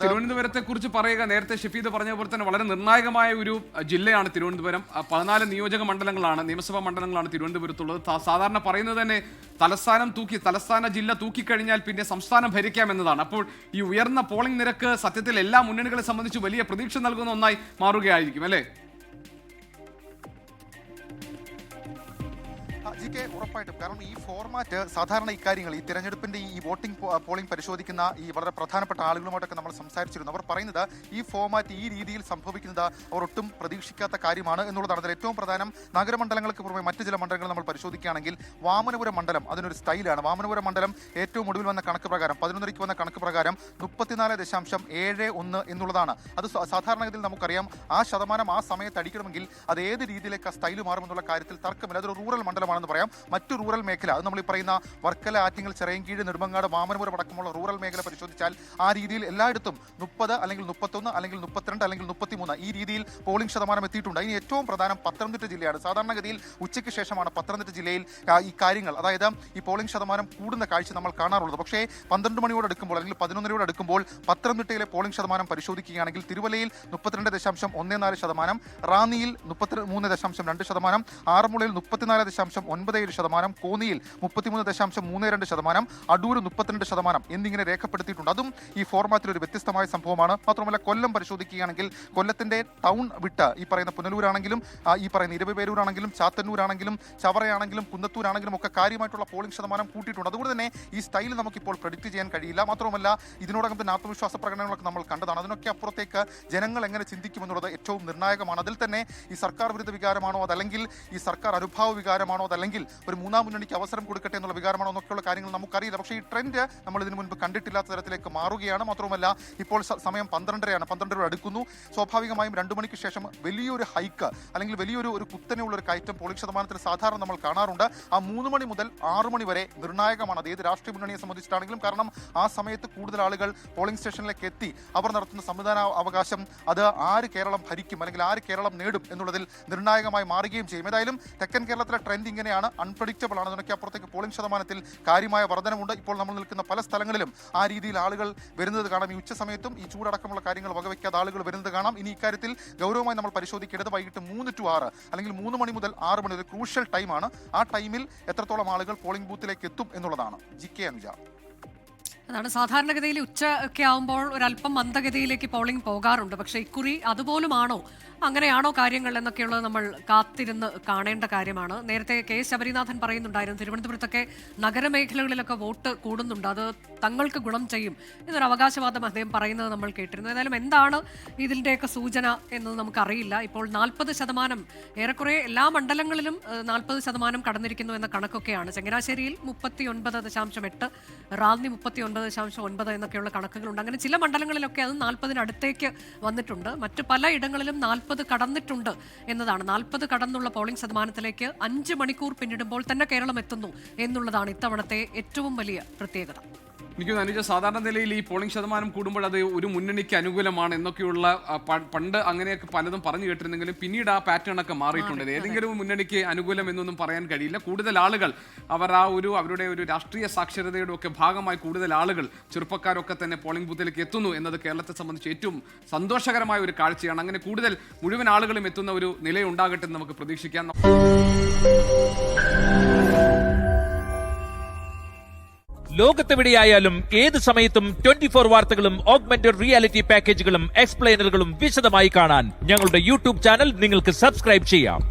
തിരുവനന്തപുരത്തെ കുറിച്ച് പറയുക, നേരത്തെ ഷഫീദ് പറഞ്ഞ പോലെ തന്നെ വളരെ നിർണായകമായ ഒരു ജില്ലയാണ് തിരുവനന്തപുരം. 14 നിയോജക മണ്ഡലങ്ങളാണ്, നിയമസഭാ മണ്ഡലങ്ങളാണ് തിരുവനന്തപുരത്തുള്ളത്. സാധാരണ പറയുന്നത് തന്നെ തലസ്ഥാന ജില്ല തൂക്കിക്കഴിഞ്ഞാൽ പിന്നെ സംസ്ഥാനം ഭരിക്കാമെന്നതാണ്. അപ്പോൾ ഈ ഉയർന്ന പോളിംഗ് നിരക്ക് സത്യത്തിൽ എല്ലാ മുന്നണികളെ സംബന്ധിച്ച് വലിയ പ്രതീക്ഷ നൽകുന്ന ഒന്നായി മാറുകയായിരിക്കും അല്ലേ? ഉറപ്പായിട്ടും. കാരണം ഈ ഫോർമാറ്റ് സാധാരണ ഇക്കാര്യങ്ങൾ, ഈ തിരഞ്ഞെടുപ്പിന്റെ ഈ വോട്ടിംഗ് പോളിംഗ് പരിശോധിക്കുന്ന ഈ വളരെ പ്രധാനപ്പെട്ട ആളുകളുമായിട്ടൊക്കെ നമ്മൾ സംസാരിച്ചിരുന്നു. അവർ പറയുന്നത് ഈ ഫോർമാറ്റ് ഈ രീതിയിൽ സംഭവിക്കുന്നത് അവർ ഒട്ടും പ്രതീക്ഷിക്കാത്ത കാര്യമാണ് എന്നുള്ളതാണ്. അതിൽ ഏറ്റവും പ്രധാനം നഗരമണ്ഡലങ്ങൾക്ക് പുറമെ മറ്റു ചില മണ്ഡലങ്ങൾ നമ്മൾ പരിശോധിക്കുകയാണെങ്കിൽ വാമനപുരം മണ്ഡലം അതിനൊരു സ്റ്റൈലാണ്. വാമനപുരം മണ്ഡലം ഏറ്റവും ഒടുവിൽ വന്ന കണക്ക് പ്രകാരം 11:30 വന്ന കണക്ക് പ്രകാരം 34.71 എന്നുള്ളതാണ്. അത് സാധാരണഗതിയിൽ നമുക്കറിയാം ആ ശതമാനം ആ സമയത്ത് അടിക്കണമെങ്കിൽ അത് ഏത് രീതിയിലേക്ക് ആ സ്റ്റൈൽ മാറുമെന്നുള്ള കാര്യത്തിൽ തർക്കമില്ല. അതൊരു റൂറൽ മണ്ഡലമാണെന്ന് പറയാം. മറ്റു റൂറൽ മേഖല, അത് നമ്മൾ ഈ പറയുന്ന വർക്കല, ആറ്റിങ്ങൽ, ചിറയൻകീഴ്, നെടുമങ്ങാട്, വാമനപുരം അടക്കമുള്ള റൂറൽ മേഖല പരിശോധിച്ചാൽ ആ രീതിയിൽ എല്ലായിടത്തും 30 അല്ലെങ്കിൽ 31 അല്ലെങ്കിൽ 32 അല്ലെങ്കിൽ 33 ഈ രീതിയിൽ പോളിംഗ് ശതമാനം എത്തിയിട്ടുണ്ട്. അതിന് ഏറ്റവും പ്രധാനം പത്തനംതിട്ട ജില്ലയാണ്. സാധാരണഗതിയിൽ ഉച്ചയ്ക്ക് ശേഷമാണ് പത്തനംതിട്ട ജില്ലയിൽ ഈ കാര്യങ്ങൾ, അതായത് ഈ പോളിംഗ് ശതമാനം കൂടുന്ന കാഴ്ച നമ്മൾ കാണാറുള്ളത്. പക്ഷേ 12 മണിയോട് അടുക്കുമ്പോൾ അല്ലെങ്കിൽ 11:00 അടുക്കുമ്പോൾ പത്തനംതിട്ടയിലെ പോളിംഗ് ശതമാനം പരിശോധിക്കുകയാണെങ്കിൽ തിരുവല്ലയിൽ 32.14%, റാന്നിയിൽ 33.2%, ആറന്മുളയിൽ 34.97%, കോന്നിയിൽ 33.32%, അടൂർ 32% എന്നിങ്ങനെ രേഖപ്പെടുത്തിയിട്ടുണ്ട്. അതും ഈ ഫോർമാറ്റിൽ ഒരു വ്യത്യസ്തമായ സംഭവമാണ്. മാത്രമല്ല കൊല്ലം പരിശോധിക്കുകയാണെങ്കിൽ കൊല്ലത്തിന്റെ ടൗൺ വിട്ട് ഈ പറയുന്ന പുനലൂരാണെങ്കിലും ഈ പറയുന്ന ഇരവിപേരൂരാണെങ്കിലും ചാത്തന്നൂരാണെങ്കിലും ചവറയാണെങ്കിലും കുന്നത്തൂരാണെങ്കിലും ഒക്കെ കാര്യമായിട്ടുള്ള പോളിംഗ് ശതമാനം കൂട്ടിയിട്ടുണ്ട്. അതുകൊണ്ട് തന്നെ ഈ സ്റ്റൈൽ നമുക്കിപ്പോൾ പ്രെഡിക്റ്റ് ചെയ്യാൻ കഴിയില്ല. മാത്രമല്ല ഇതിനോടകം തന്നെ ആത്മവിശ്വാസ പ്രകടനങ്ങളൊക്കെ നമ്മൾ കണ്ടതാണ്. അതിനൊക്കെ അപ്പുറത്തേക്ക് ജനങ്ങൾ എങ്ങനെ ചിന്തിക്കുമെന്നുള്ളത് ഏറ്റവും നിർണായകമാണ്. അതിൽ തന്നെ ഈ സർക്കാർ വിരുദ്ധ വികാരമാണോ, അതല്ലെങ്കിൽ ഈ സർക്കാർ അനുഭാവ വികാരമാണോ, അതല്ലെങ്കിൽ ഒരു മൂന്നാം മുന്നണിക്ക് അവസരം കൊടുക്കട്ടെ എന്നുള്ള വികാരമാണോ എന്നൊക്കെയുള്ള കാര്യങ്ങൾ നമുക്കറിയില്ല. പക്ഷേ ഈ ട്രെൻഡ് നമ്മൾ ഇതിനു മുൻപ് കണ്ടിട്ടില്ലാത്ത തരത്തിലേക്ക് മാറുകയാണ്. മാത്രമല്ല ഇപ്പോൾ സമയം 12:30 12:00 അടുക്കുന്നു. സ്വാഭാവികമായും 2 മണിക്ക് ശേഷം വലിയൊരു ഹൈക്ക് അല്ലെങ്കിൽ വലിയൊരു കുത്തനെയുള്ള ഒരു കയറ്റം പോളിംഗ് ശതമാനത്തിൽ സാധാരണ നമ്മൾ കാണാറുണ്ട്. ആ 3 മണി മുതൽ 6 മണി വരെ നിർണായകമാണ്. അത് ഏത് രാഷ്ട്രീയ മുന്നണിയെ സംബന്ധിച്ചിട്ടാണെങ്കിലും. കാരണം ആ സമയത്ത് കൂടുതൽ ആളുകൾ പോളിംഗ് സ്റ്റേഷനിലേക്ക് എത്തി അവർ നടത്തുന്ന സംവിധാന അവകാശം അത് ആര് കേരളം ഭരിക്കും അല്ലെങ്കിൽ ആര് കേരളം നേടും എന്നുള്ളതിൽ നിർണായകമായി മാറുകയും ചെയ്യും. ഏതായാലും തെക്കൻ കേരളത്തിലെ ട്രെൻഡ് ഇങ്ങനെയാണ്, അൺപ്രഡിക്റ്റബിൾ ആണ്. അതിനൊക്കെ അപ്പുറത്തേക്ക് പോളിംഗ് ശതമാനത്തിൽ കാര്യമായ വർധനമുണ്ട്. ഇപ്പോൾ നമ്മൾ നിൽക്കുന്ന പല സ്ഥലങ്ങളിലും ആ രീതിയിൽ ആളുകൾ വരുന്നത് കാണാം. ഈ ഉച്ച സമയത്തും ഈ ചൂടടക്കമുള്ള കാര്യങ്ങൾ വകവയ്ക്കാതെ ആളുകൾ വരുന്നത് കാണാം. ഇനി ഇക്കാര്യത്തിൽ ഗൗരവമായി നമ്മൾ പരിശോധിക്കേണ്ടത് വൈകിട്ട് 3 to 6 അല്ലെങ്കിൽ 3 മണി മുതൽ 6 മണി ഒരു ക്രൂഷ്യൽ ടൈമാണ്. ആ ടൈമിൽ എത്രത്തോളം ആളുകൾ പോളിംഗ് ബൂത്തിലേക്ക് എത്തും എന്നുള്ളതാണ്. GK അനുജ. അതാണ് സാധാരണഗതിയിൽ ഉച്ചയൊക്കെ ആകുമ്പോൾ ഒരല്പം മന്ദഗതിയിലേക്ക് പോളിംഗ് പോകാറുണ്ട്. പക്ഷേ ഇക്കുറി അതുപോലുമാണോ, അങ്ങനെയാണോ കാര്യങ്ങൾ എന്നൊക്കെയുള്ളത് നമ്മൾ കാത്തിരുന്ന് കാണേണ്ട കാര്യമാണ്. നേരത്തെ കെ ശബരിനാഥൻ പറയുന്നുണ്ടായിരുന്നു തിരുവനന്തപുരത്തൊക്കെ നഗരമേഖലകളിലൊക്കെ വോട്ട് കൂടുന്നുണ്ട്, അത് തങ്ങൾക്ക് ഗുണം ചെയ്യും എന്നൊരു അവകാശവാദം അദ്ദേഹം പറയുന്നത് നമ്മൾ കേട്ടിരുന്നു. ഏതായാലും എന്താണ് ഇതിൻ്റെയൊക്കെ സൂചന എന്നത് നമുക്കറിയില്ല. ഇപ്പോൾ 40%, ഏറെക്കുറെ എല്ലാ മണ്ഡലങ്ങളിലും 40% കടന്നിരിക്കുന്നു എന്ന കണക്കൊക്കെയാണ്. ചങ്ങനാശ്ശേരിയിൽ 39.8, റാന്നി 39.9 എന്നൊക്കെയുള്ള കണക്കുകളുണ്ട്. അങ്ങനെ ചില മണ്ഡലങ്ങളിലൊക്കെ അത് 40 അടുത്തേക്ക് വന്നിട്ടുണ്ട്. മറ്റു പല ഇടങ്ങളിലും 40 കടന്നിട്ടുണ്ട് എന്നതാണ്. 40 കടന്നുള്ള പോളിംഗ് ശതമാനത്തിലേക്ക് 5 മണിക്കൂർ പിന്നിടുമ്പോൾ തന്നെ കേരളം എത്തുന്നു എന്നുള്ളതാണ് ഇത്തവണത്തെ ഏറ്റവും വലിയ പ്രത്യേകത. എനിക്ക് അനുജ, സാധാരണ നിലയിൽ ഈ പോളിംഗ് ശതമാനം കൂടുമ്പോൾ അത് ഒരു മുന്നണിക്ക് അനുകൂലമാണ് എന്നൊക്കെയുള്ള പണ്ട് അങ്ങനെയൊക്കെ പലതും പറഞ്ഞു കേട്ടിരുന്നെങ്കിലും പിന്നീട് ആ പാറ്റേൺ ഒക്കെ മാറിയിട്ടുണ്ട്. ഏതെങ്കിലും മുന്നണിക്ക് അനുകൂലം എന്നൊന്നും പറയാൻ കഴിയില്ല. കൂടുതൽ ആളുകൾ അവർ അവരുടെ ഒരു രാഷ്ട്രീയ സാക്ഷരതയുടെ ഒക്കെ ഭാഗമായി കൂടുതൽ ആളുകൾ, ചെറുപ്പക്കാരൊക്കെ തന്നെ പോളിംഗ് ബൂത്തിലേക്ക് എത്തുന്നു എന്നത് കേരളത്തെ സംബന്ധിച്ച് ഏറ്റവും സന്തോഷകരമായ ഒരു കാഴ്ചയാണ്. അങ്ങനെ കൂടുതൽ മുഴുവൻ ആളുകളും എത്തുന്ന ഒരു നിലയുണ്ടാകട്ടെ എന്ന് നമുക്ക് പ്രതീക്ഷിക്കാം. ലോകത്തെവിടെയായാലും ഏത് സമയത്തും 24 വാർത്തകളും ഓഗ്മെന്റഡ് റിയാലിറ്റി പാക്കേജുകളും എക്സ്പ്ലെയിനറുകളും വിശദമായി കാണാൻ ഞങ്ങളുടെ യൂട്യൂബ് ചാനൽ നിങ്ങൾക്ക് സബ്സ്ക്രൈബ് ചെയ്യാം.